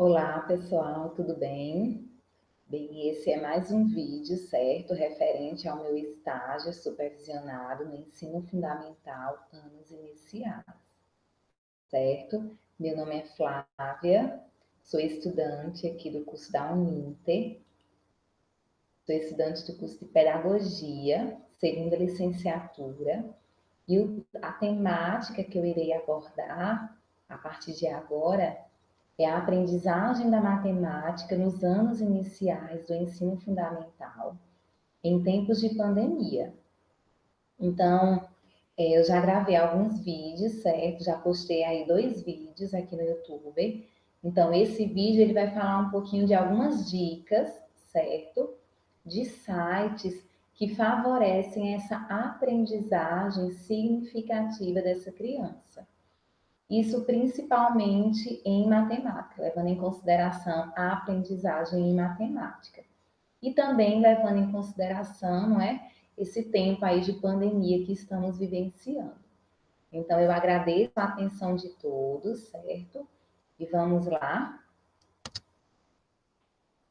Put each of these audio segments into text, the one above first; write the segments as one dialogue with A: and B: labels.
A: Olá, pessoal, tudo bem? Bem, esse é mais um vídeo, certo? Referente ao meu estágio supervisionado no ensino fundamental, anos iniciais, certo? Meu nome é Flávia, sou estudante aqui do curso da Uninter, sou estudante do curso de Pedagogia, segunda licenciatura, e a temática que eu irei abordar a partir de agora é a aprendizagem da matemática nos anos iniciais do ensino fundamental, em tempos de pandemia. Então, eu já gravei alguns vídeos, certo? Já postei aí 2 vídeos aqui no YouTube. Então, esse vídeo ele vai falar um pouquinho de algumas dicas, certo? De sites que favorecem essa aprendizagem significativa dessa criança. Isso principalmente em matemática, levando em consideração a aprendizagem em matemática. E também levando em consideração, não é, esse tempo aí de pandemia que estamos vivenciando. Então, eu agradeço a atenção de todos, certo? E vamos lá.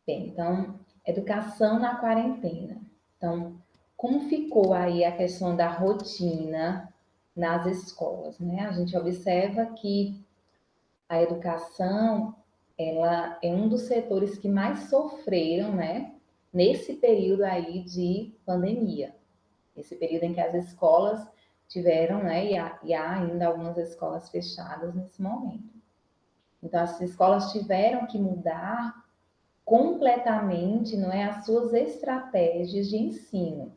A: Bem, então, educação na quarentena. Então, como ficou aí a questão da rotina nas escolas, né? A gente observa que a educação, ela é um dos setores que mais sofreram, né, nesse período aí de pandemia. Esse período em que as escolas tiveram, né, e há ainda algumas escolas fechadas nesse momento. Então, as escolas tiveram que mudar completamente, não é, as suas estratégias de ensino,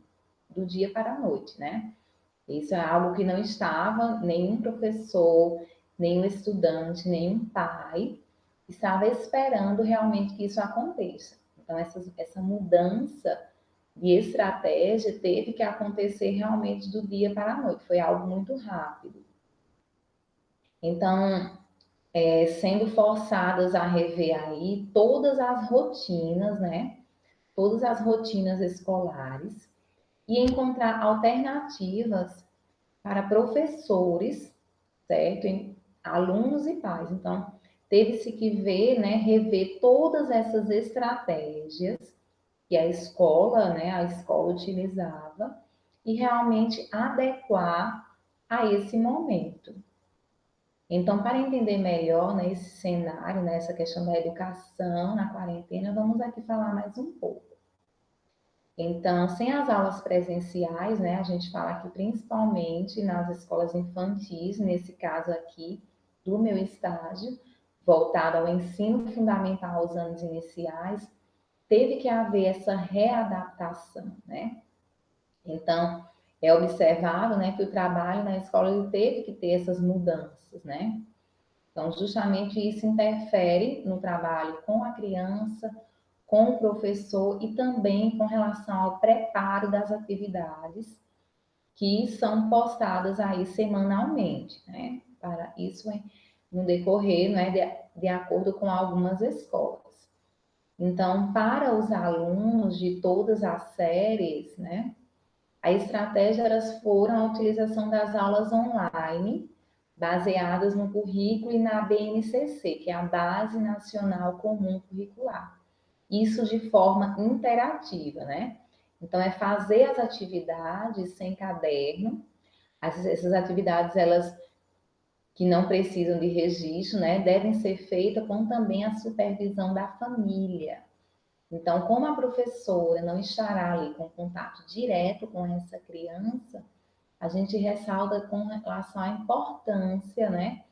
A: do dia para a noite, né? Isso é algo que não estava nenhum professor, nenhum estudante, nenhum pai estava esperando realmente que isso aconteça. Então, essa mudança de estratégia teve que acontecer realmente do dia para a noite, foi algo muito rápido. Então, sendo forçadas a rever aí todas as rotinas, né? Todas as rotinas escolares e encontrar alternativas para professores, certo? Alunos e pais. Então, teve-se que ver, né, rever todas essas estratégias que a escola utilizava e realmente adequar a esse momento. Então, para entender melhor, né, esse cenário, né, essa questão da educação na quarentena, vamos aqui falar mais um pouco. Então, sem as aulas presenciais, né, a gente fala aqui principalmente nas escolas infantis, nesse caso aqui do meu estágio, voltado ao ensino fundamental aos anos iniciais, teve que haver essa readaptação, né? Então, é observável, né, que o trabalho na escola ele teve que ter essas mudanças, né? Então, justamente isso interfere no trabalho com a criança, com o professor e também com relação ao preparo das atividades que são postadas aí semanalmente, né? Para isso no decorrer, né, de acordo com algumas escolas. Então, para os alunos de todas as séries, né, a estratégia elas foram a utilização das aulas online, baseadas no currículo e na BNCC, que é a Base Nacional Comum Curricular. Isso de forma interativa, né? Então, é fazer as atividades sem caderno. Essas atividades, elas que não precisam de registro, né? Devem ser feitas com também a supervisão da família. Então, como a professora não estará ali com contato direto com essa criança, a gente ressalta com relação à importância, né,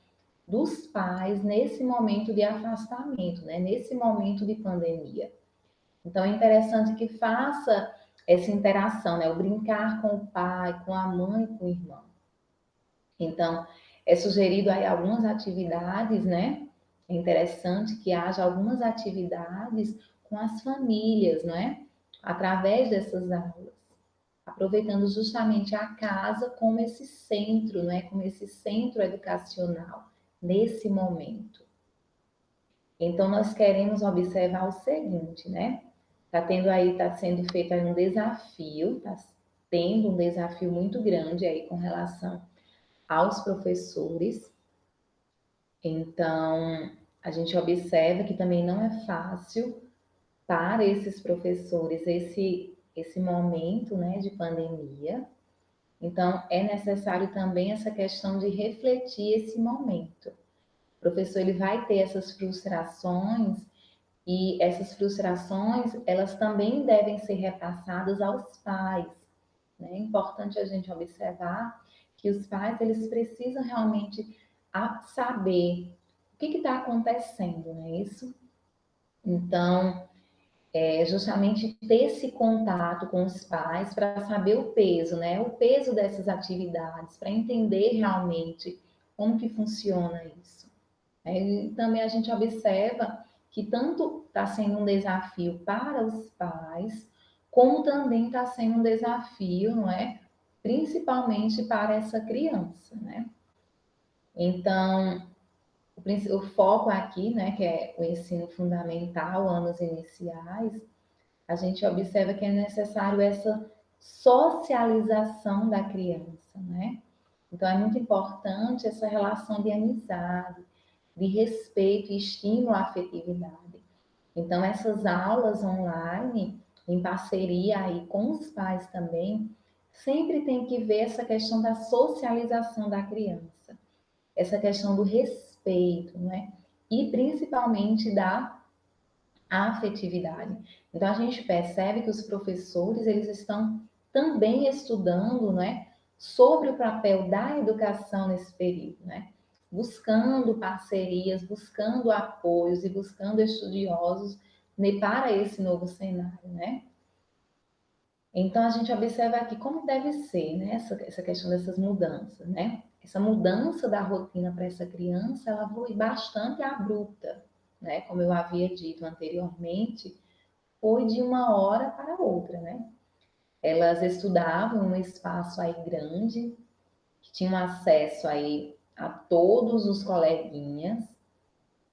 A: dos pais nesse momento de afastamento, né, nesse momento de pandemia. Então, é interessante que faça essa interação, né, o brincar com o pai, com a mãe, com o irmão. Então, é sugerido aí algumas atividades, né? É interessante que haja algumas atividades com as famílias, não é? Através dessas aulas, aproveitando justamente a casa como esse centro, não é? Como esse centro educacional nesse momento. Então, nós queremos observar o seguinte, né? Tá sendo feito aí um desafio, tá tendo um desafio muito grande aí com relação aos professores. Então, a gente observa que também não é fácil para esses professores esse momento, né, de pandemia. Então, é necessário também essa questão de refletir esse momento. O professor ele vai ter essas frustrações e essas frustrações, elas também devem ser repassadas aos pais, né? É importante a gente observar que os pais, eles precisam realmente saber o que está acontecendo, não é isso? Então, é justamente ter esse contato com os pais para saber o peso, né? O peso dessas atividades, para entender realmente como que funciona isso. E também a gente observa que tanto está sendo um desafio para os pais, como também está sendo um desafio, não é? Principalmente para essa criança, né? Então, o foco aqui, né, que é o ensino fundamental, anos iniciais, a gente observa que é necessário essa socialização da criança, né? Então, é muito importante essa relação de amizade, de respeito e estímulo à afetividade. Então, essas aulas online, em parceria aí com os pais também, sempre tem que ver essa questão da socialização da criança, essa questão do respeito, né? E principalmente da afetividade. Então, a gente percebe que os professores, eles estão também estudando, né, sobre o papel da educação nesse período, né? Buscando parcerias, buscando apoios e buscando estudiosos, né, para esse novo cenário, né? Então, a gente observa aqui como deve ser, né, essa questão dessas mudanças, né? Essa mudança da rotina para essa criança, ela foi bastante abrupta, né? Como eu havia dito anteriormente, foi de uma hora para outra, né? Elas estudavam num espaço aí grande, que tinham acesso aí a todos os coleguinhas,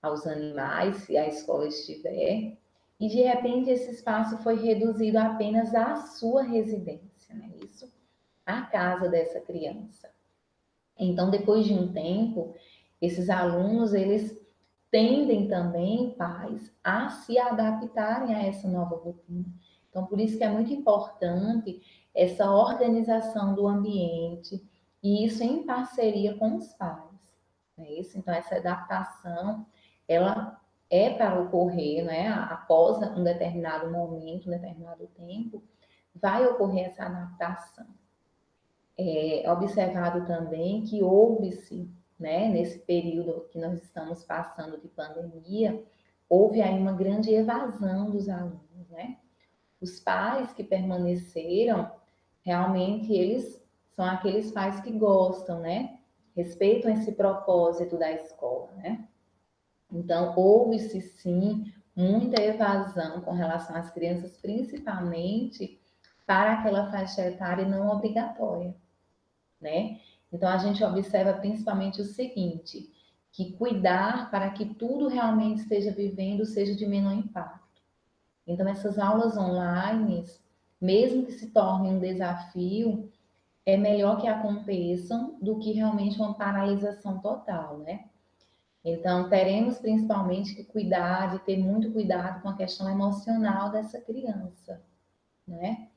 A: aos animais, se a escola estiver, e de repente esse espaço foi reduzido apenas à sua residência, né? Isso, a casa dessa criança. Então, depois de um tempo, esses alunos, eles tendem também, pais, a se adaptarem a essa nova rotina. Então, por isso que é muito importante essa organização do ambiente, e isso em parceria com os pais. Né? Isso, então, essa adaptação, ela é para ocorrer, né? Após um determinado momento, um determinado tempo, vai ocorrer essa adaptação. É observado também que houve-se, né, nesse período que nós estamos passando de pandemia, houve aí uma grande evasão dos alunos, né? Os pais que permaneceram, realmente eles são aqueles pais que gostam, né? Respeitam esse propósito da escola, né? Então, houve-se sim muita evasão com relação às crianças, principalmente para aquela faixa etária não obrigatória, né? Então a gente observa principalmente o seguinte, que cuidar para que tudo realmente esteja vivendo seja de menor impacto. Então essas aulas online, mesmo que se tornem um desafio, é melhor que aconteçam do que realmente uma paralisação total, né? Então teremos principalmente que cuidar, de ter muito cuidado com a questão emocional dessa criança, né?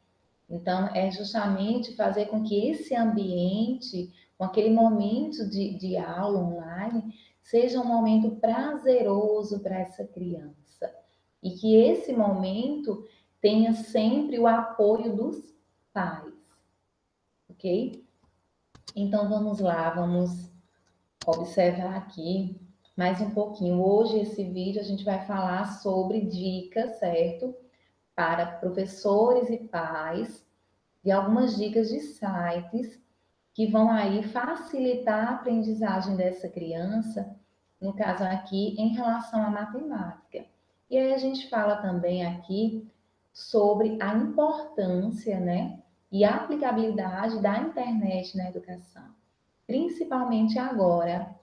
A: Então, é justamente fazer com que esse ambiente, com aquele momento de aula online, seja um momento prazeroso para essa criança. E que esse momento tenha sempre o apoio dos pais, ok? Então, vamos lá, vamos observar aqui mais um pouquinho. Hoje, esse vídeo, a gente vai falar sobre dicas, certo? Para professores e pais de algumas dicas de sites que vão aí facilitar a aprendizagem dessa criança, no caso aqui, em relação à matemática. E aí a gente fala também aqui sobre a importância, né, e a aplicabilidade da internet na educação, principalmente agora,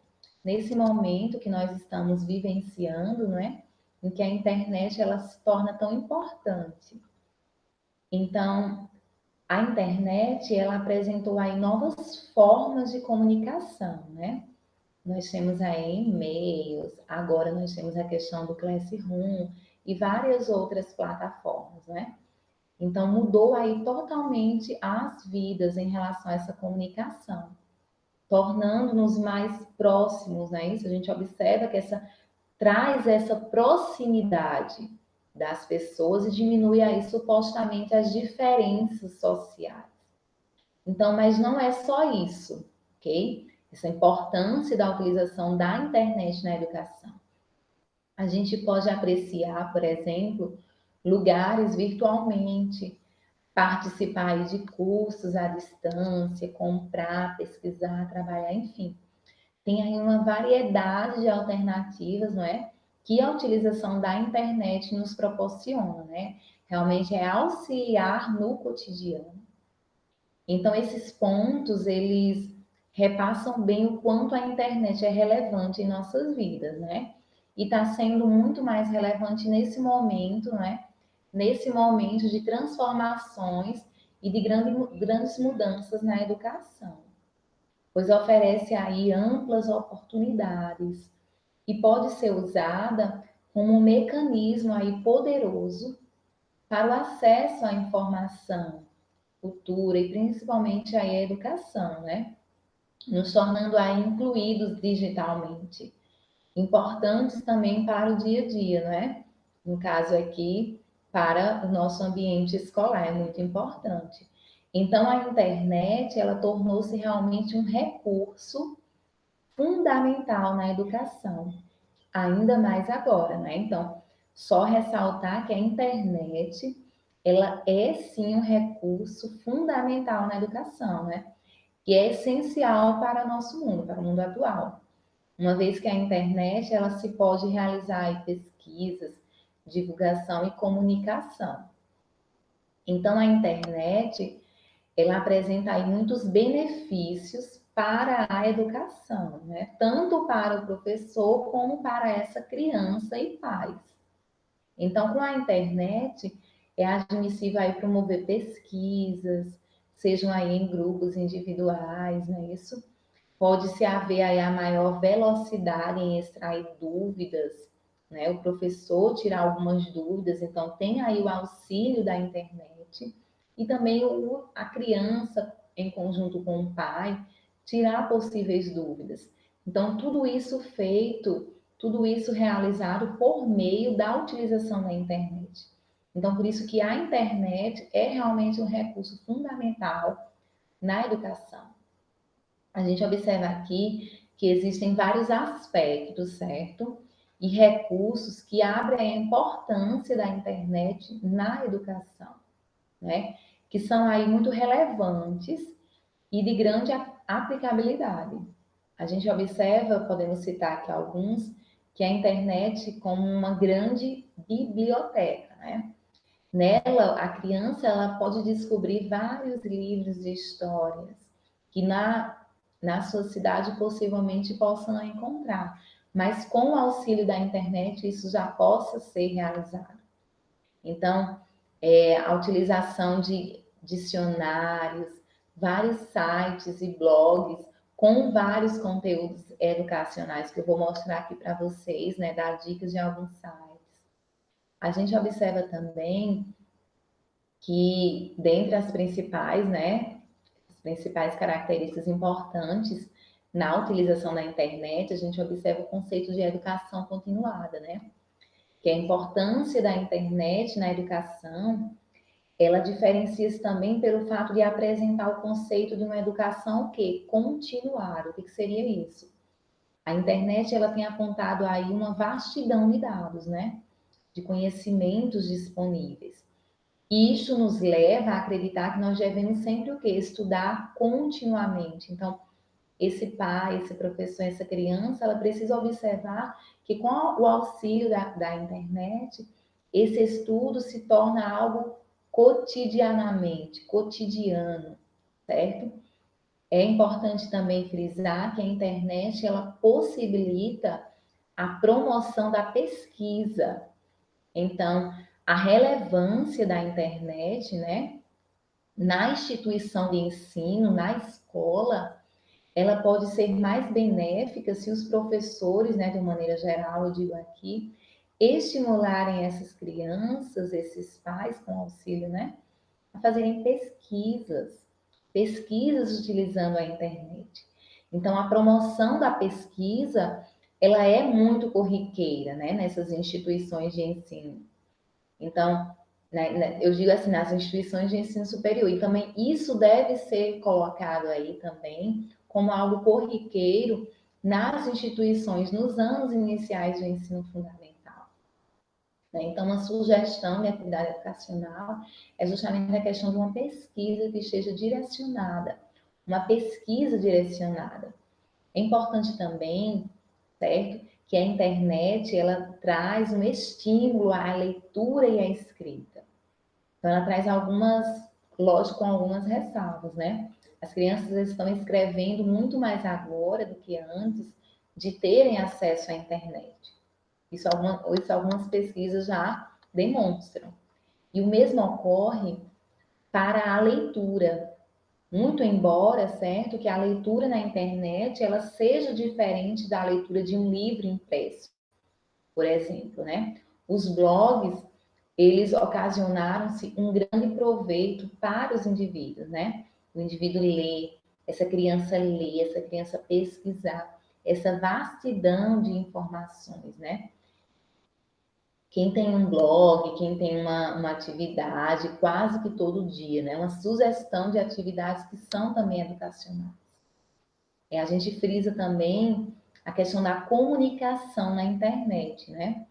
A: nesse momento que nós estamos vivenciando, né, em que a internet ela se torna tão importante. Então, a internet, ela apresentou aí novas formas de comunicação, né? nós temos aí e-mails, agora nós temos a questão do Classroom e várias outras plataformas, né? Então, mudou aí totalmente as vidas em relação a essa comunicação, tornando-nos mais próximos, né? Isso a gente observa que traz essa proximidade das pessoas e diminui aí supostamente as diferenças sociais. Então, mas não é só isso, ok? Essa importância da utilização da internet na educação. A gente pode apreciar, por exemplo, lugares virtualmente, participar de cursos à distância, comprar, pesquisar, trabalhar, enfim. Tem aí uma variedade de alternativas, não é? Que a utilização da internet nos proporciona, né? Realmente é auxiliar no cotidiano. Então, esses pontos, eles repassam bem o quanto a internet é relevante em nossas vidas, né? E está sendo muito mais relevante nesse momento, né? Nesse momento de transformações e de grandes mudanças na educação, pois oferece aí amplas oportunidades e pode ser usada como um mecanismo aí poderoso para o acesso à informação, cultura e principalmente aí a educação, né? Nos tornando aí incluídos digitalmente, importantes também para o dia a dia, né? No caso aqui, para o nosso ambiente escolar, é muito importante. Então, a internet, ela tornou-se realmente um recurso fundamental na educação, ainda mais agora, né? Então, só ressaltar que a internet, ela é sim um recurso fundamental na educação, né? Que é essencial para o nosso mundo, para o mundo atual. Uma vez que a internet, ela se pode realizar aí pesquisas, divulgação e comunicação. Então, a internet, ela apresenta aí muitos benefícios para a educação, né? Tanto para o professor como para essa criança e pais. Então, com a internet, é admissível aí promover pesquisas, sejam aí em grupos individuais, não é isso? Pode-se haver aí a maior velocidade em extrair dúvidas, né? O professor tirar algumas dúvidas, então tem aí o auxílio da internet e também a criança, em conjunto com o pai, tirar possíveis dúvidas. Então, tudo isso feito, tudo isso realizado por meio da utilização da internet. Então, por isso que a internet é realmente um recurso fundamental na educação. A gente observa aqui que existem vários aspectos, certo? E recursos que abrem a importância da internet na educação, né? Que são aí muito relevantes e de grande aplicabilidade. A gente observa, podemos citar aqui alguns, que a internet como uma grande biblioteca, né? Nela, a criança ela pode descobrir vários livros de histórias que na sua cidade possivelmente possa não encontrar, mas com o auxílio da internet isso já possa ser realizado. Então, a utilização de dicionários, vários sites e blogs com vários conteúdos educacionais que eu vou mostrar aqui para vocês, né, dar dicas de alguns sites. A gente observa também que dentre as principais, né, as principais características importantes na utilização da internet, a gente observa o conceito de educação continuada, né? Que a importância da internet na educação, ela diferencia-se também pelo fato de apresentar o conceito de uma educação que continuada. O que seria isso? A internet ela tem apontado aí uma vastidão de dados, né? De conhecimentos disponíveis. E isso nos leva a acreditar que nós devemos sempre o quê? Estudar continuamente. Então, esse pai, esse professor, essa criança, ela precisa observar que com o auxílio da internet, esse estudo se torna algo cotidianamente, cotidiano, certo? É importante também frisar que a internet, ela possibilita a promoção da pesquisa. Então, a relevância da internet, né, na instituição de ensino, na escola, ela pode ser mais benéfica se os professores, né, de uma maneira geral, eu digo aqui, estimularem essas crianças, esses pais, com auxílio, né, a fazerem pesquisas utilizando a internet. Então, a promoção da pesquisa, ela é muito corriqueira, né, nessas instituições de ensino. Então, eu digo assim, nas instituições de ensino superior, e também isso deve ser colocado aí também como algo corriqueiro nas instituições nos anos iniciais do ensino fundamental, né? Então, uma sugestão de atividade educacional é justamente a questão de uma pesquisa que esteja direcionada, uma pesquisa direcionada. É importante também, certo, que a internet ela traz um estímulo à leitura e à escrita. Então, ela traz algumas, lógico, com algumas ressalvas, né? As crianças estão escrevendo muito mais agora do que antes de terem acesso à internet. Isso algumas pesquisas já demonstram. E o mesmo ocorre para a leitura. Muito embora, certo, que a leitura na internet ela seja diferente da leitura de um livro impresso, por exemplo, né? Os blogs, eles ocasionaram-se um grande proveito para os indivíduos, né? O indivíduo lê, essa criança pesquisar, essa vastidão de informações, né? Quem tem um blog, quem tem uma atividade quase que todo dia, né? Uma sugestão de atividades que são também educacionais. A gente frisa também a questão da comunicação na internet, né?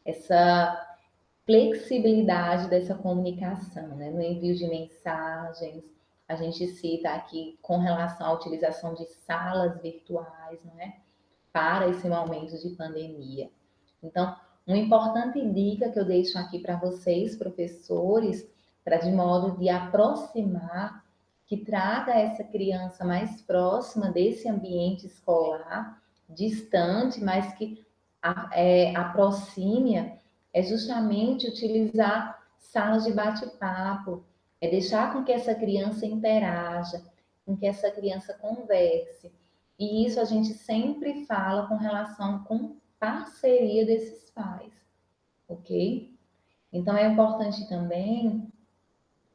A: Essa flexibilidade dessa comunicação, né? No envio de mensagens, a gente cita aqui com relação à utilização de salas virtuais, não é? Para esse momento de pandemia. Então, uma importante dica que eu deixo aqui para vocês, professores, para de modo de aproximar, que traga essa criança mais próxima desse ambiente escolar, distante, mas que aproxime, é justamente utilizar salas de bate-papo, é deixar com que essa criança interaja, com que essa criança converse. E isso a gente sempre fala com relação com parceria desses pais, ok? Então é importante também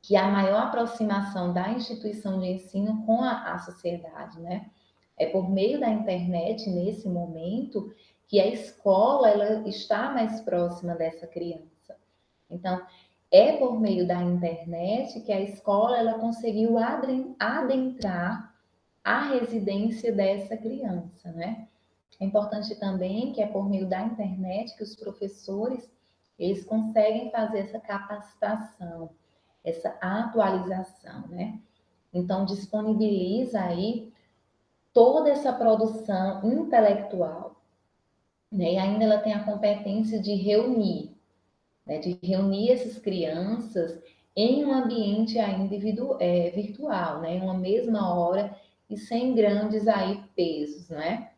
A: que a maior aproximação da instituição de ensino com a sociedade, né? É por meio da internet, nesse momento, que a escola ela está mais próxima dessa criança. Então, é por meio da internet que a escola ela conseguiu adentrar a residência dessa criança, né? É importante também que é por meio da internet que os professores eles conseguem fazer essa capacitação, essa atualização, né? Então disponibiliza aí toda essa produção intelectual, né? E ainda ela tem a competência de reunir, né? De reunir essas crianças em um ambiente ainda virtual, né? Em uma mesma hora e sem grandes aí pesos, né?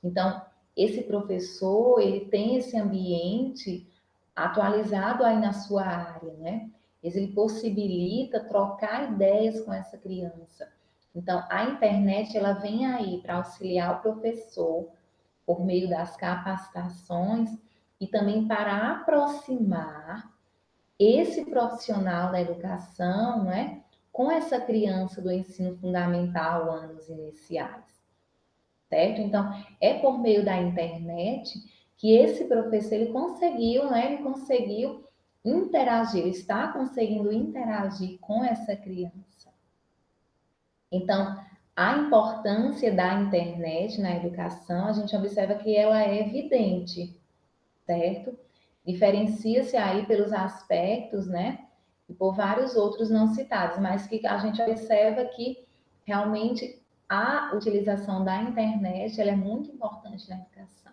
A: Então, esse professor, ele tem esse ambiente atualizado aí na sua área, né? Ele possibilita trocar ideias com essa criança. Então, a internet, ela vem aí para auxiliar o professor por meio das capacitações e também para aproximar esse profissional da educação, né, com essa criança do ensino fundamental, anos iniciais, certo? Então, é por meio da internet que esse professor ele conseguiu, né, ele conseguiu interagir, ele está conseguindo interagir com essa criança. Então, a importância da internet na educação, a gente observa que ela é evidente, certo? Diferencia-se aí pelos aspectos, né? E por vários outros não citados, mas que a gente observa que realmente a utilização da internet ela é muito importante na educação,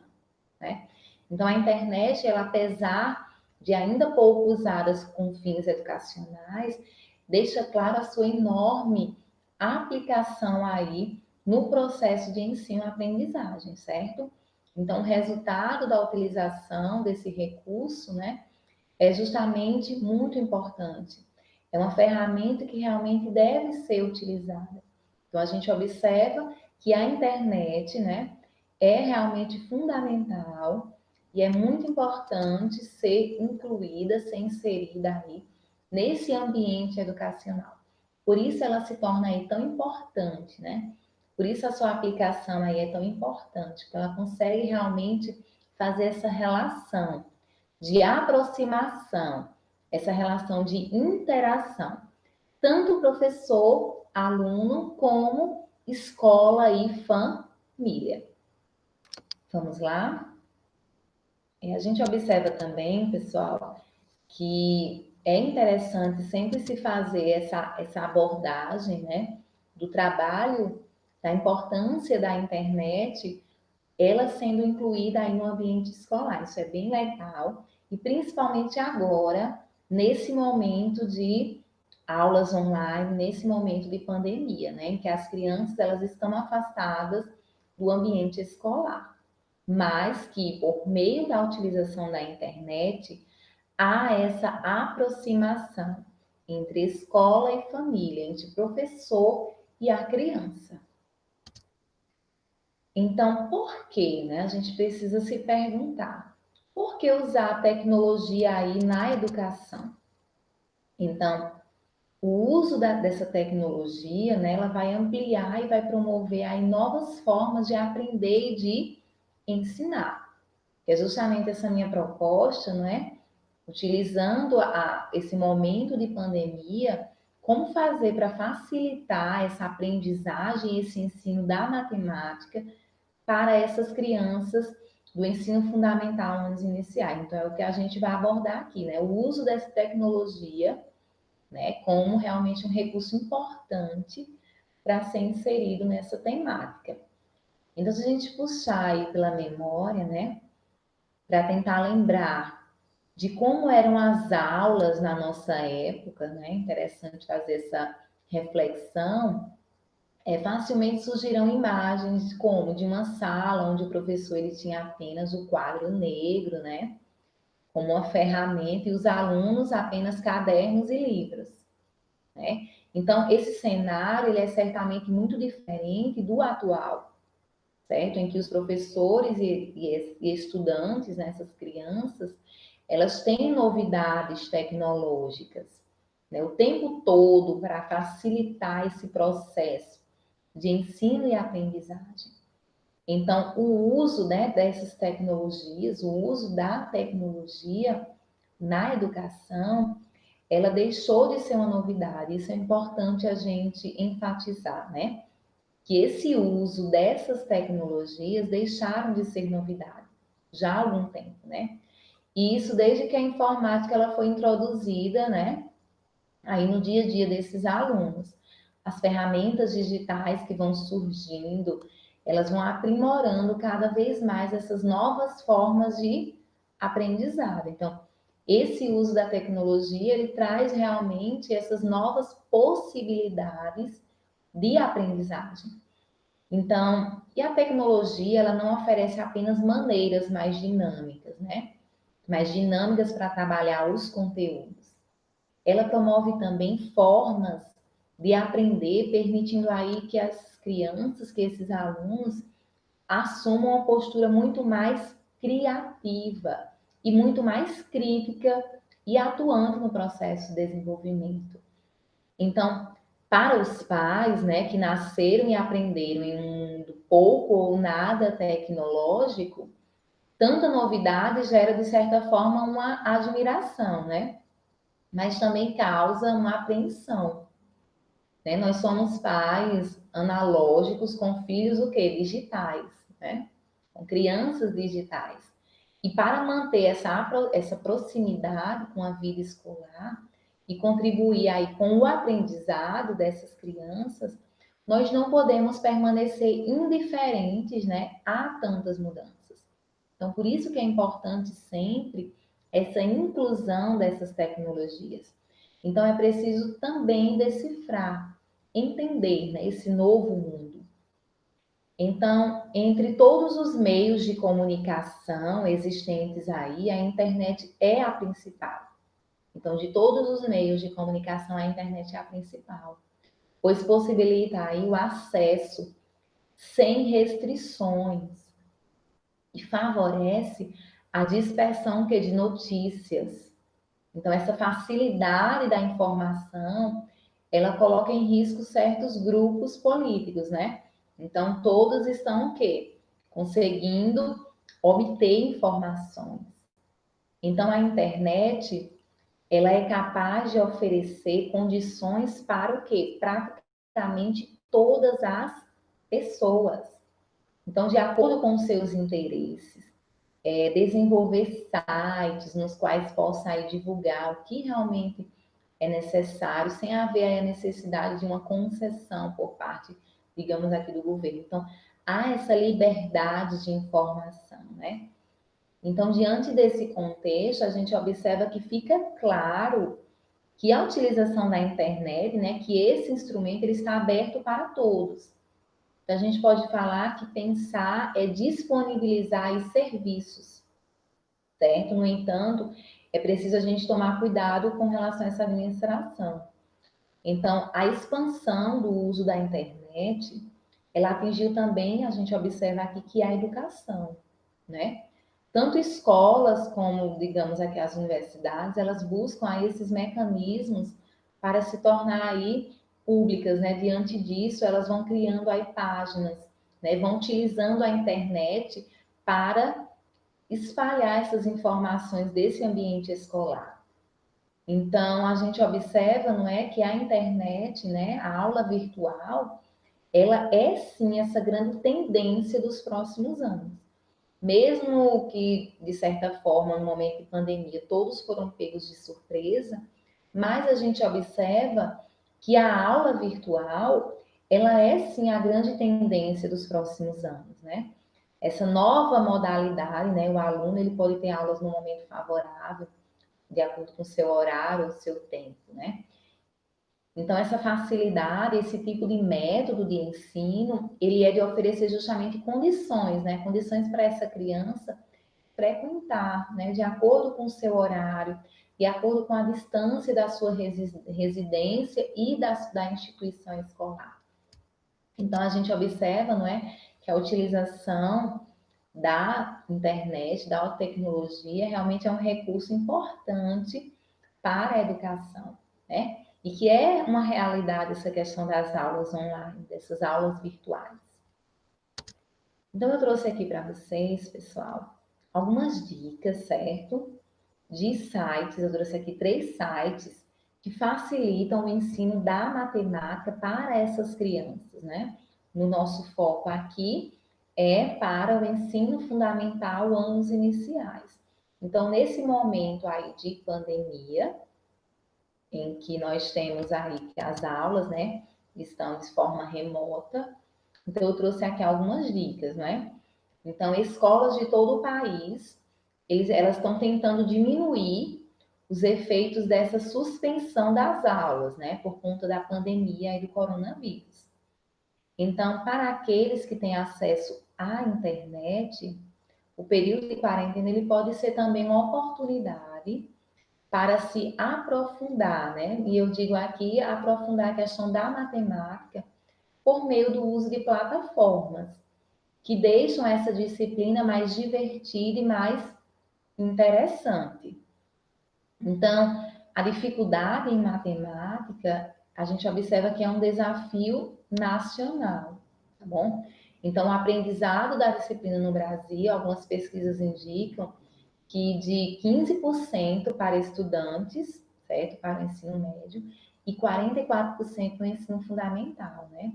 A: né? Então a internet, ela apesar de ainda pouco usadas com fins educacionais, deixa claro a sua enorme aplicação aí no processo de ensino-aprendizagem, certo? Então, o resultado da utilização desse recurso, né, é justamente muito importante. É uma ferramenta que realmente deve ser utilizada. Então, a gente observa que a internet, né, é realmente fundamental e é muito importante ser incluída, ser inserida aí nesse ambiente educacional. Por isso ela se torna aí tão importante, né? Por isso a sua aplicação aí é tão importante, porque ela consegue realmente fazer essa relação de aproximação, essa relação de interação, tanto professor, aluno, como escola e família. Vamos lá? A gente observa também, pessoal, que é interessante sempre se fazer essa abordagem, né, do trabalho, da importância da internet, ela sendo incluída aí no ambiente escolar. Isso é bem legal, e principalmente agora, nesse momento de aulas online, nesse momento de pandemia, né, em que as crianças elas estão afastadas do ambiente escolar, mas que por meio da utilização da internet há essa aproximação entre escola e família, entre professor e a criança. Então, por que, né? A gente precisa se perguntar, por que usar a tecnologia aí na educação? Então, o uso dessa tecnologia, né, ela vai ampliar e vai promover aí novas formas de aprender e de ensinar. Que é justamente essa minha proposta, não é? Utilizando esse momento de pandemia, como fazer para facilitar essa aprendizagem, esse ensino da matemática para essas crianças do ensino fundamental, anos iniciais. Então, é o que a gente vai abordar aqui, né? O uso dessa tecnologia, né, como realmente um recurso importante para ser inserido nessa temática. Então, se a gente puxar aí pela memória, né, para tentar lembrar de como eram as aulas na nossa época, né? Interessante fazer essa reflexão. Facilmente surgirão imagens como de uma sala onde o professor ele tinha apenas o quadro negro, né? Como uma ferramenta e os alunos apenas cadernos e livros, né? Então, esse cenário ele é certamente muito diferente do atual, certo? Em que os professores e estudantes, né, essas crianças, elas têm novidades tecnológicas, né, o tempo todo para facilitar esse processo de ensino e aprendizagem. Então, o uso, né, dessas tecnologias, o uso da tecnologia na educação, ela deixou de ser uma novidade. Isso é importante a gente enfatizar, né? Que esse uso dessas tecnologias deixaram de ser novidade já há algum tempo, né? E isso desde que a informática ela foi introduzida, né? Aí no dia a dia desses alunos. As ferramentas digitais que vão surgindo, elas vão aprimorando cada vez mais essas novas formas de aprendizado. Então, esse uso da tecnologia, ele traz realmente essas novas possibilidades de aprendizagem. Então, e a tecnologia, ela não oferece apenas maneiras mais dinâmicas, né? Mais dinâmicas para trabalhar os conteúdos. Ela promove também formas de aprender, permitindo aí que as crianças, que esses alunos assumam uma postura muito mais criativa e muito mais crítica e atuante no processo de desenvolvimento. Então, para os pais, né, que nasceram e aprenderam em um mundo pouco ou nada tecnológico, tanta novidade gera, de certa forma, uma admiração, né? Mas também causa uma apreensão, né? Nós somos pais analógicos com filhos o quê? Digitais, né? Com crianças digitais. E para manter essa proximidade com a vida escolar e contribuir aí com o aprendizado dessas crianças, nós não podemos permanecer indiferentes, né, a tantas mudanças. Então, por isso que é importante sempre essa inclusão dessas tecnologias. Então, é preciso também decifrar, entender, né, esse novo mundo. Então, entre todos os meios de comunicação existentes aí, a internet é a principal. Então, de todos os meios de comunicação, a internet é a principal, pois possibilita aí o acesso sem restrições e favorece a dispersão de notícias. Então, essa facilidade da informação, ela coloca em risco certos grupos políticos, né? Então, todos estão o quê? Conseguindo obter informações. Então, a internet, ela é capaz de oferecer condições para o quê? Praticamente todas as pessoas. Então, de acordo com os seus interesses, desenvolver sites nos quais possa aí divulgar o que realmente é necessário, sem haver a necessidade de uma concessão por parte, digamos aqui, do governo. Então, há essa liberdade de informação, né? Então, diante desse contexto, a gente observa que fica claro que a utilização da internet, né, que esse instrumento ele está aberto para todos. Então, a gente pode falar que pensar é disponibilizar os serviços, certo? No entanto, é preciso a gente tomar cuidado com relação a essa administração. Então, a expansão do uso da internet, ela atingiu também, a gente observa aqui, que a educação, né? Tanto escolas como, digamos, aqui as universidades, elas buscam aí esses mecanismos para se tornar aí públicas, né? Diante disso, elas vão criando aí páginas, né? Vão utilizando a internet para espalhar essas informações desse ambiente escolar. Então, a gente observa, não é, que a internet, né, a aula virtual, ela é sim essa grande tendência dos próximos anos. Mesmo que, de certa forma, no momento de pandemia, todos foram pegos de surpresa, mas a gente observa que a aula virtual, ela é sim a grande tendência dos próximos anos, né? Essa nova modalidade, né? O aluno ele pode ter aulas no momento favorável, de acordo com o seu horário, o seu tempo, né? Então, essa facilidade, esse tipo de método de ensino, ele é de oferecer justamente condições, né? Condições para essa criança frequentar, né? De acordo com o seu horário, de acordo com a distância da sua residência e da instituição escolar. Então, a gente observa, não é? Que a utilização da internet, da tecnologia, realmente é um recurso importante para a educação, né? E que é uma realidade essa questão das aulas online, dessas aulas virtuais. Então, eu trouxe aqui para vocês, pessoal, algumas dicas, certo? De sites, eu trouxe aqui 3 sites que facilitam o ensino da matemática para essas crianças, né? No nosso foco aqui é para o ensino fundamental, anos iniciais. Então, nesse momento aí de pandemia, em que nós temos aí que as aulas, né, estão de forma remota, então eu trouxe aqui algumas dicas, né? Então, escolas de todo o país, elas estão tentando diminuir os efeitos dessa suspensão das aulas, né, por conta da pandemia e do coronavírus. Então, para aqueles que têm acesso à internet, o período de quarentena ele pode ser também uma oportunidade para se aprofundar, né? E eu digo aqui aprofundar a questão da matemática por meio do uso de plataformas que deixam essa disciplina mais divertida e mais interessante. Então, a dificuldade em matemática, a gente observa que é um desafio nacional, tá bom? Então, o aprendizado da disciplina no Brasil, algumas pesquisas indicam que de 15% para estudantes, certo? Para o ensino médio, e 44% no ensino fundamental, né?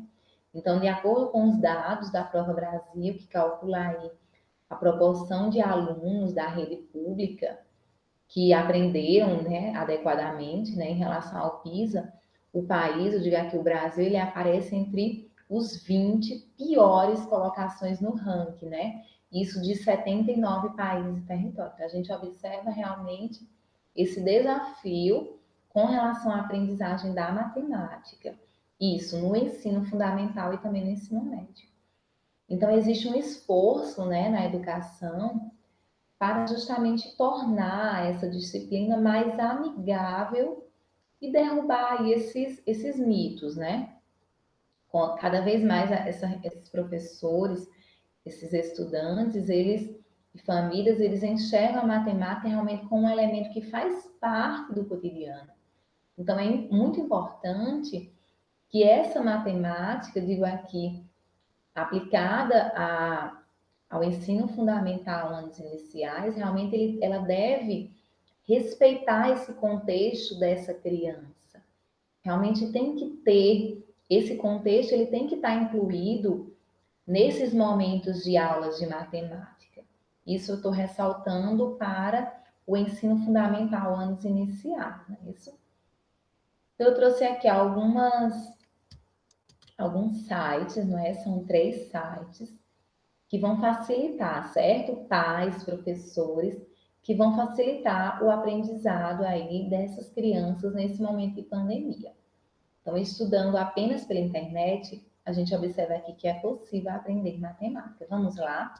A: Então, de acordo com os dados da Prova Brasil, que calcula aí a proporção de alunos da rede pública que aprenderam, né, adequadamente, né, em relação ao PISA, o país, eu digo aqui o Brasil, ele aparece entre os 20 piores colocações no ranking, né? Isso de 79 países e territórios. Então, a gente observa realmente esse desafio com relação à aprendizagem da matemática. Isso no ensino fundamental e também no ensino médio. Então, existe um esforço, né, na educação para justamente tornar essa disciplina mais amigável e derrubar aí esses mitos, né? cada vez mais esses professores, esses estudantes, eles e famílias, eles enxergam a matemática realmente como um elemento que faz parte do cotidiano. Então, é muito importante que essa matemática, digo aqui, aplicada ao ensino fundamental, anos iniciais, realmente ela deve respeitar esse contexto dessa criança. Realmente tem que ter esse contexto, ele tem que estar incluído nesses momentos de aulas de matemática. Isso eu estou ressaltando para o ensino fundamental, anos iniciais, não é isso? Eu trouxe aqui alguns sites, não é? São 3 sites que vão facilitar, certo? Pais, professores, que vão facilitar o aprendizado aí dessas crianças nesse momento de pandemia. Então, estudando apenas pela internet, a gente observa aqui que é possível aprender matemática. Vamos lá?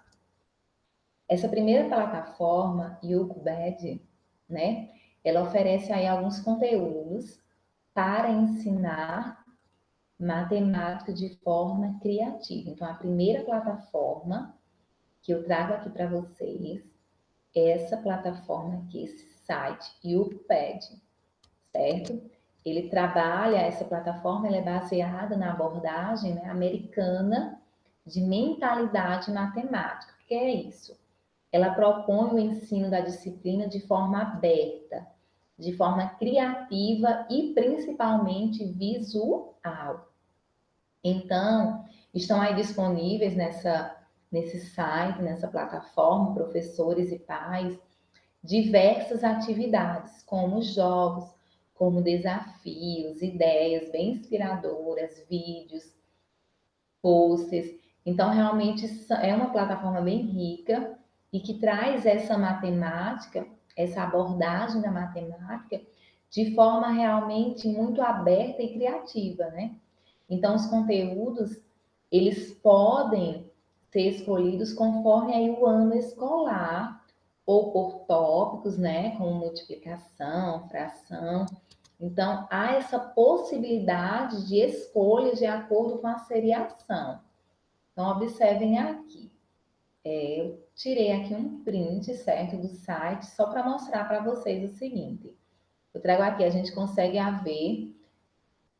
A: Essa primeira plataforma, YouCubed, né? Ela oferece aí alguns conteúdos para ensinar matemática de forma criativa. Então, a primeira plataforma que eu trago aqui para vocês é essa plataforma aqui, esse site, YouPad, certo? Ele trabalha, essa plataforma ela é baseada na abordagem, né, americana de mentalidade matemática. O que é isso? Ela propõe o ensino da disciplina de forma aberta, de forma criativa e principalmente visual. Então, estão aí disponíveis nesse site, nessa plataforma, professores e pais, diversas atividades, como jogos, como desafios, ideias bem inspiradoras, vídeos, posts. Então, realmente é uma plataforma bem rica e que traz essa matemática, essa abordagem da matemática de forma realmente muito aberta e criativa, né? Então, os conteúdos, eles podem ser escolhidos conforme aí o ano escolar, ou por tópicos, né, como multiplicação, fração. Então, há essa possibilidade de escolha de acordo com a seriação. Então, observem aqui. Eu tirei aqui um print, certo, do site, só para mostrar para vocês o seguinte. Eu trago aqui, a gente consegue haver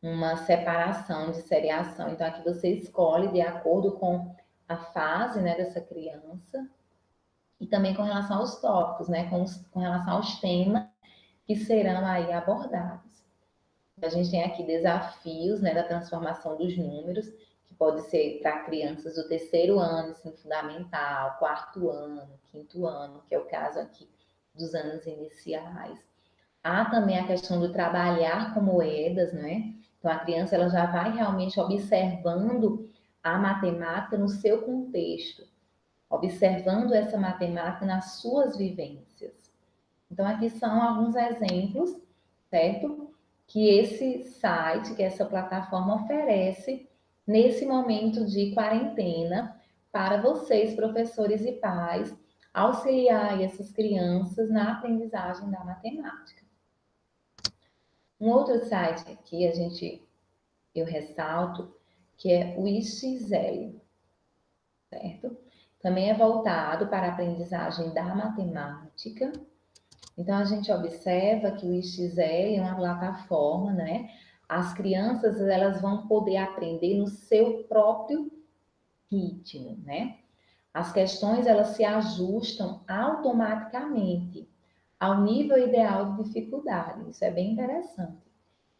A: uma separação de seriação. Então, aqui você escolhe de acordo com a fase, né, dessa criança e também com relação aos tópicos, né, com relação aos temas que serão aí abordados. A gente tem aqui desafios, né, da transformação dos números, que pode ser para crianças do 3º ano, ensino fundamental, 4º ano, 5º ano, que é o caso aqui dos anos iniciais. Há também a questão do trabalhar com moedas, né? Então, a criança ela já vai realmente observando a matemática no seu contexto, observando essa matemática nas suas vivências. Então, aqui são alguns exemplos, certo? Que esse site, que essa plataforma oferece nesse momento de quarentena para vocês, professores e pais, auxiliar essas crianças na aprendizagem da matemática. Um outro site aqui eu ressalto que é o IXL, certo? Também é voltado para a aprendizagem da matemática. Então, a gente observa que o IXL é uma plataforma, né? As crianças, elas vão poder aprender no seu próprio ritmo, né? As questões, elas se ajustam automaticamente ao nível ideal de dificuldade. Isso é bem interessante.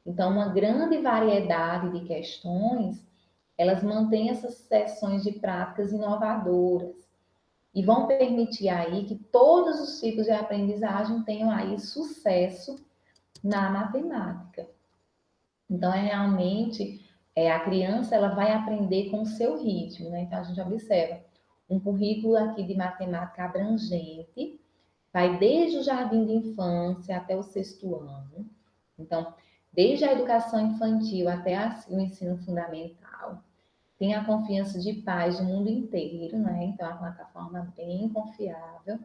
A: Então, uma grande variedade de questões, elas mantêm essas sessões de práticas inovadoras e vão permitir aí que todos os tipos de aprendizagem tenham aí sucesso na matemática. Então, a criança, ela vai aprender com o seu ritmo, né? Então, a gente observa um currículo aqui de matemática abrangente, vai desde o jardim de infância até o 6º ano. Então, desde a educação infantil até o ensino fundamental. Tem a confiança de pais do mundo inteiro, né? Então, é uma plataforma bem confiável.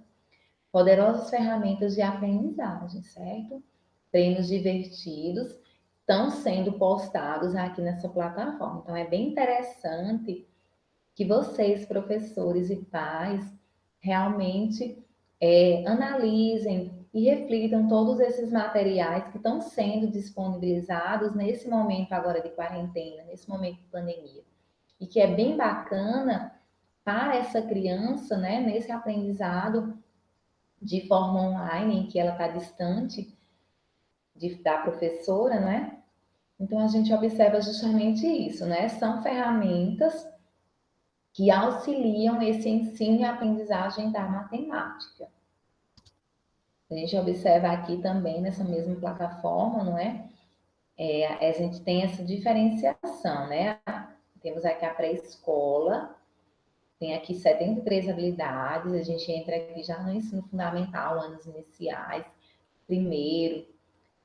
A: Poderosas ferramentas de aprendizagem, certo? Treinos divertidos estão sendo postados aqui nessa plataforma. Então, é bem interessante que vocês, professores e pais, realmente analisem e reflitam todos esses materiais que estão sendo disponibilizados nesse momento agora de quarentena, nesse momento de pandemia. E que é bem bacana para essa criança, né, nesse aprendizado de forma online, em que ela está distante da professora, né? Então, a gente observa justamente isso, né? São ferramentas que auxiliam esse ensino e aprendizagem da matemática. A gente observa aqui também nessa mesma plataforma, não é? A gente tem essa diferenciação, né? Temos aqui a pré-escola, tem aqui 73 habilidades, a gente entra aqui já no ensino fundamental, anos iniciais, primeiro,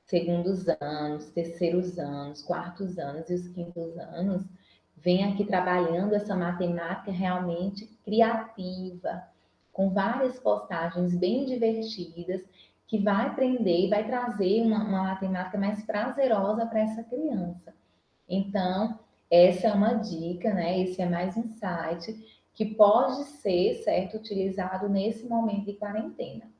A: segundos anos, terceiros anos, quartos anos e os quintos anos, vem aqui trabalhando essa matemática realmente criativa, com várias postagens bem divertidas, que vai aprender e vai trazer uma matemática mais prazerosa para essa criança. Então, essa é uma dica, né? Esse é mais um site que pode ser, certo, utilizado nesse momento de quarentena.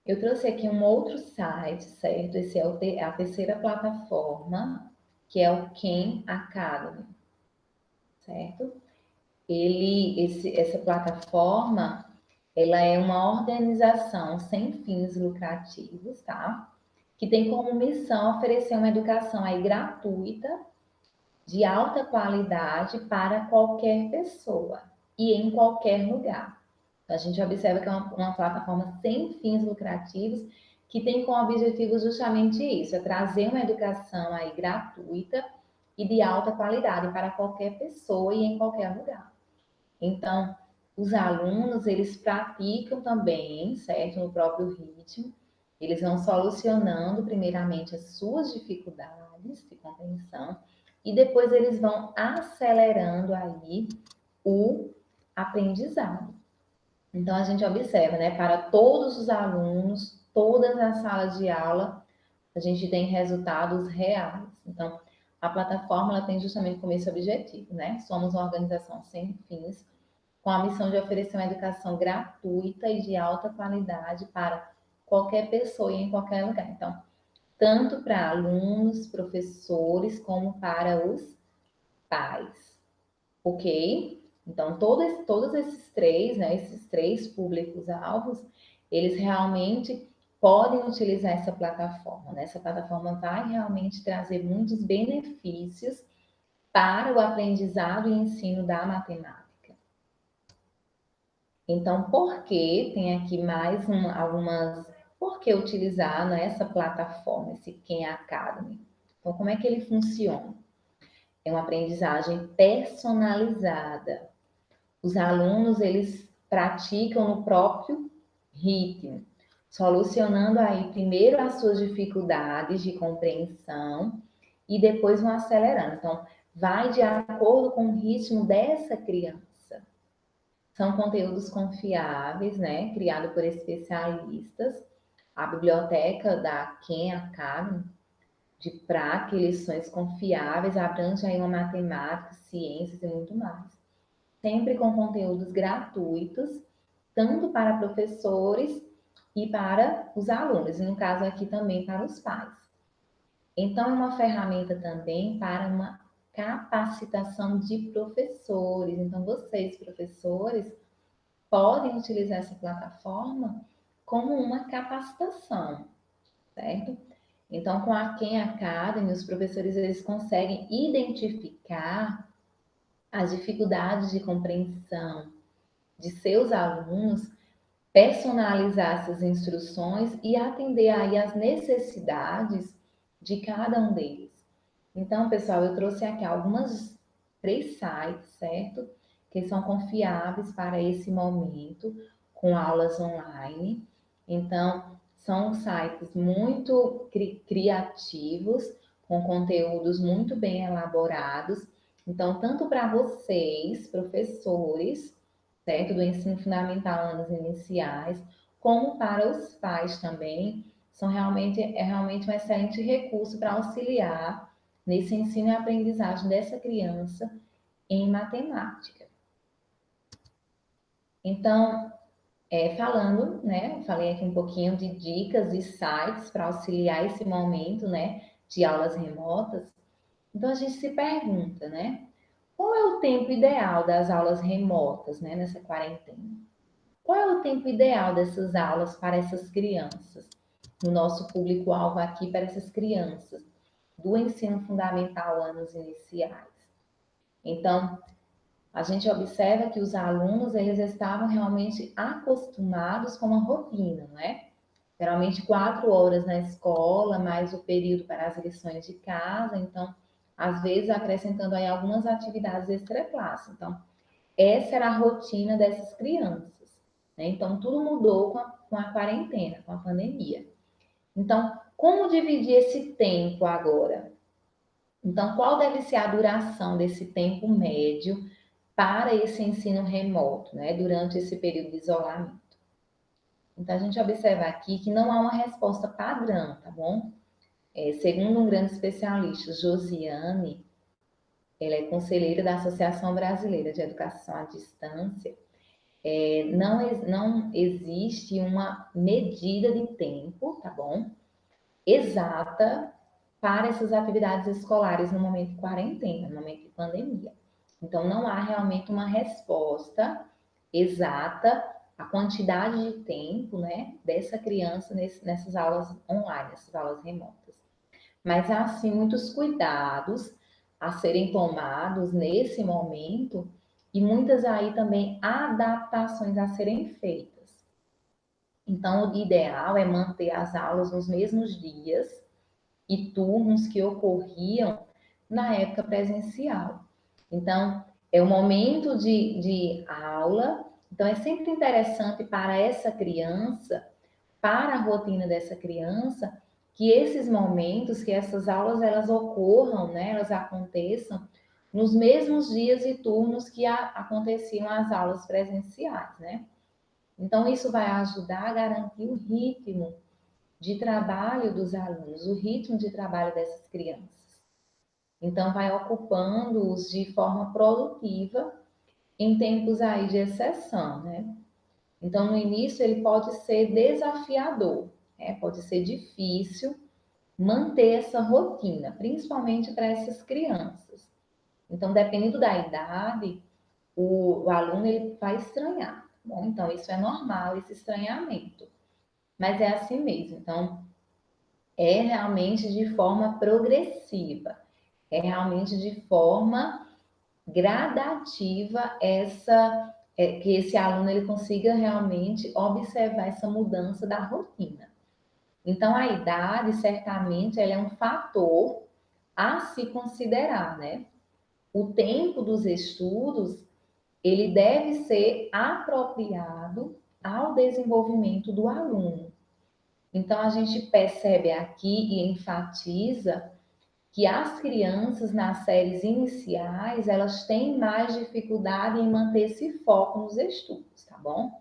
A: Eu trouxe aqui um outro site, certo? Esse é a terceira plataforma, que é o Khan Academy, certo? Essa plataforma, ela é uma organização sem fins lucrativos, tá? Que tem como missão oferecer uma educação aí gratuita, de alta qualidade para qualquer pessoa e em qualquer lugar. A gente observa que é uma plataforma sem fins lucrativos que tem como objetivo justamente isso, é trazer uma educação aí gratuita e de alta qualidade para qualquer pessoa e em qualquer lugar. Então, os alunos, eles praticam também, certo, no próprio ritmo, eles vão solucionando primeiramente as suas dificuldades de compreensão e depois eles vão acelerando aí o aprendizado. Então, a gente observa, né, para todos os alunos, todas as salas de aula, a gente tem resultados reais. Então, a plataforma ela tem justamente como esse objetivo, né? Somos uma organização sem fins, com a missão de oferecer uma educação gratuita e de alta qualidade para qualquer pessoa e em qualquer lugar. Então, tanto para alunos, professores, como para os pais, ok? Então, todos esses três, né, esses três públicos-alvos, eles realmente podem utilizar essa plataforma, né? Essa plataforma vai realmente trazer muitos benefícios para o aprendizado e ensino da matemática. Então, por que tem aqui mais algumas... Por que utilizar, né, essa plataforma, esse Khan Academy? Então, como é que ele funciona? É uma aprendizagem personalizada. Os alunos, eles praticam no próprio ritmo, solucionando aí primeiro as suas dificuldades de compreensão e depois vão acelerando. Então, vai de acordo com o ritmo dessa criança. São conteúdos confiáveis, né? Criado por especialistas. A biblioteca da Khan Academy de prática e lições confiáveis abrange aí uma matemática, ciências e muito mais. Sempre com conteúdos gratuitos, tanto para professores e para os alunos, e no caso aqui também para os pais. Então, é uma ferramenta também para uma capacitação de professores. Então, vocês, professores, podem utilizar essa plataforma como uma capacitação, certo? Então, com a Khan Academy, os professores eles conseguem identificar as dificuldades de compreensão de seus alunos, personalizar essas instruções e atender aí às necessidades de cada um deles. Então, pessoal, eu trouxe aqui três sites, certo? Que são confiáveis para esse momento, com aulas online. Então, são sites muito criativos, com conteúdos muito bem elaborados. Então, tanto para vocês, professores, certo? Do ensino fundamental, anos iniciais, como para os pais também, é realmente um excelente recurso para auxiliar nesse ensino e aprendizagem dessa criança em matemática. Então, falando, né, falei aqui um pouquinho de dicas e sites para auxiliar esse momento, né, de aulas remotas. Então, a gente se pergunta, né, qual é o tempo ideal das aulas remotas, né, nessa quarentena? Qual é o tempo ideal dessas aulas para essas crianças? No nosso público-alvo aqui, para essas crianças do ensino fundamental, anos iniciais. Então, a gente observa que os alunos, eles estavam realmente acostumados com uma rotina, não é? Geralmente 4 horas na escola, mais o período para as lições de casa, então, às vezes acrescentando aí algumas atividades extra-classe. Então, essa era a rotina dessas crianças, né? Então, tudo mudou com a quarentena, com a pandemia. Então, como dividir esse tempo agora? Então, qual deve ser a duração desse tempo médio para esse ensino remoto, né, durante esse período de isolamento? Então, a gente observa aqui que não há uma resposta padrão, tá bom? Segundo um grande especialista, Josiane, ela é conselheira da Associação Brasileira de Educação à Distância, não existe uma medida de tempo, tá bom? Exata para essas atividades escolares no momento de quarentena, no momento de pandemia. Então, não há realmente uma resposta exata à quantidade de tempo, né, dessa criança nessas aulas online, nessas aulas remotas. Mas há, sim, muitos cuidados a serem tomados nesse momento e muitas aí também adaptações a serem feitas. Então, o ideal é manter as aulas nos mesmos dias e turnos que ocorriam na época presencial. Então, é o momento de aula, então é sempre interessante para essa criança, para a rotina dessa criança, que esses momentos, que essas aulas elas ocorram, né, elas aconteçam nos mesmos dias e turnos que aconteciam as aulas presenciais, né? Então, isso vai ajudar a garantir o ritmo de trabalho dos alunos, o ritmo de trabalho dessas crianças. Então, vai ocupando-os de forma produtiva em tempos aí de exceção, né? Então, no início, ele pode ser desafiador, né? Pode ser difícil manter essa rotina, principalmente para essas crianças. Então, dependendo da idade, o aluno ele vai estranhar. Tá bom, então, isso é normal, esse estranhamento. Mas é assim mesmo. Então, é realmente de forma progressiva, é realmente de forma gradativa que esse aluno ele consiga realmente observar essa mudança da rotina. Então, a idade, certamente, ela é um fator a se considerar, né? O tempo dos estudos, ele deve ser apropriado ao desenvolvimento do aluno. Então, a gente percebe aqui e enfatiza que as crianças nas séries iniciais, elas têm mais dificuldade em manter esse foco nos estudos, tá bom?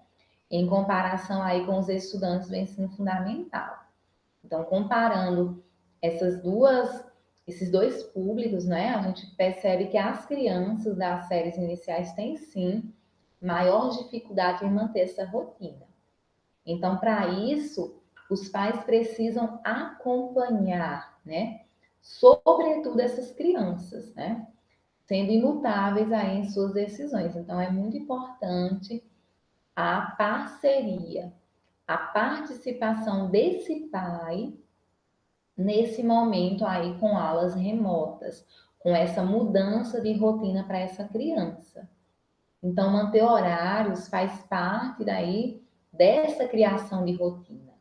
A: Em comparação aí com os estudantes do ensino fundamental. Então, comparando esses dois públicos, né, a gente percebe que as crianças das séries iniciais têm sim maior dificuldade em manter essa rotina. Então, para isso, os pais precisam acompanhar, né? Sobretudo essas crianças, né? Sendo imutáveis aí em suas decisões. Então, é muito importante a parceria, a participação desse pai nesse momento aí com aulas remotas, com essa mudança de rotina para essa criança. Então, manter horários faz parte daí dessa criação de rotina.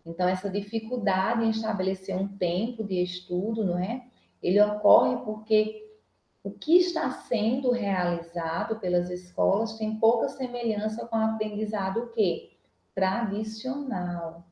A: Então, essa dificuldade em estabelecer um tempo de estudo, não é? Ele ocorre porque o que está sendo realizado pelas escolas tem pouca semelhança com o aprendizado o quê? Tradicional.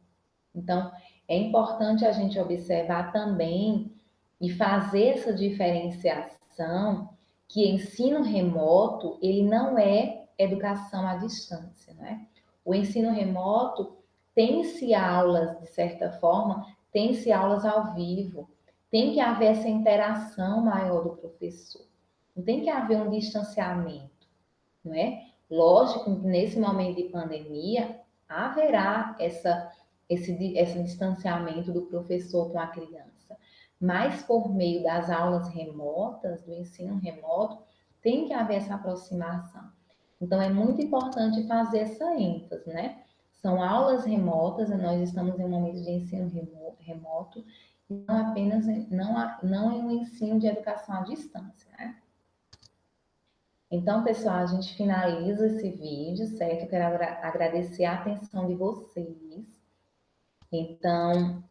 A: Então, é importante a gente observar também e fazer essa diferenciação que ensino remoto, ele não é educação à distância, né? O ensino remoto tem-se aulas, de certa forma, tem-se aulas ao vivo, tem que haver essa interação maior do professor, não tem que haver um distanciamento, não é? Lógico que nesse momento de pandemia haverá esse distanciamento do professor com a criança, mas por meio das aulas remotas, do ensino remoto, tem que haver essa aproximação. Então é muito importante fazer essa ênfase, né? São aulas remotas, e nós estamos em um momento de ensino remoto, e não apenas não em um ensino de educação à distância, né? Então, pessoal, a gente finaliza esse vídeo, certo? Eu quero agradecer a atenção de vocês. Então,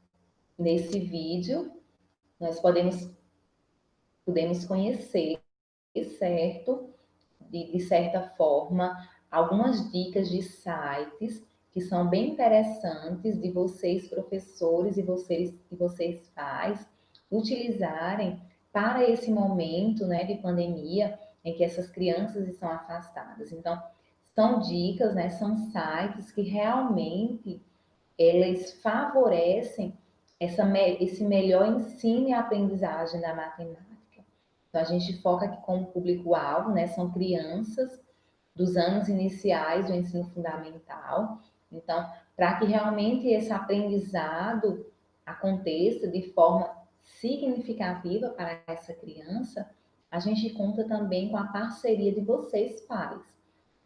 A: nesse vídeo, nós podemos conhecer, certo? De certa forma, algumas dicas de sites que são bem interessantes de vocês, professores, e vocês pais, utilizarem para esse momento, né, de pandemia em que essas crianças estão afastadas. Então, são dicas, né, são sites que realmente eles favorecem esse melhor ensino e aprendizagem da matemática. Então, a gente foca aqui como público-alvo, né? São crianças dos anos iniciais do ensino fundamental. Então, para que realmente esse aprendizado aconteça de forma significativa para essa criança, a gente conta também com a parceria de vocês, pais.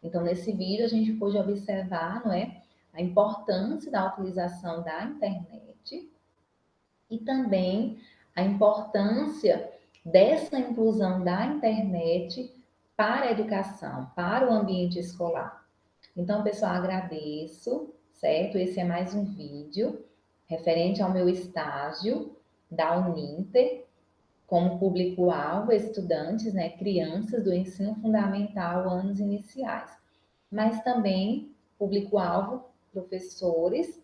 A: Então, nesse vídeo, a gente pôde observar, não é, a importância da utilização da internet e também a importância dessa inclusão da internet para a educação, para o ambiente escolar. Então, pessoal, agradeço, certo? Esse é mais um vídeo referente ao meu estágio da Uninter, como público-alvo, estudantes, né, crianças do ensino fundamental, anos iniciais, mas também público-alvo, professores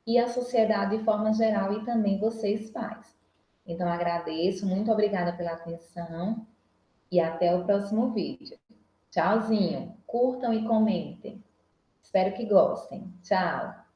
A: e a sociedade de forma geral e também vocês pais. Então, agradeço, muito obrigada pela atenção e até o próximo vídeo. Tchauzinho, curtam e comentem. Espero que gostem. Tchau!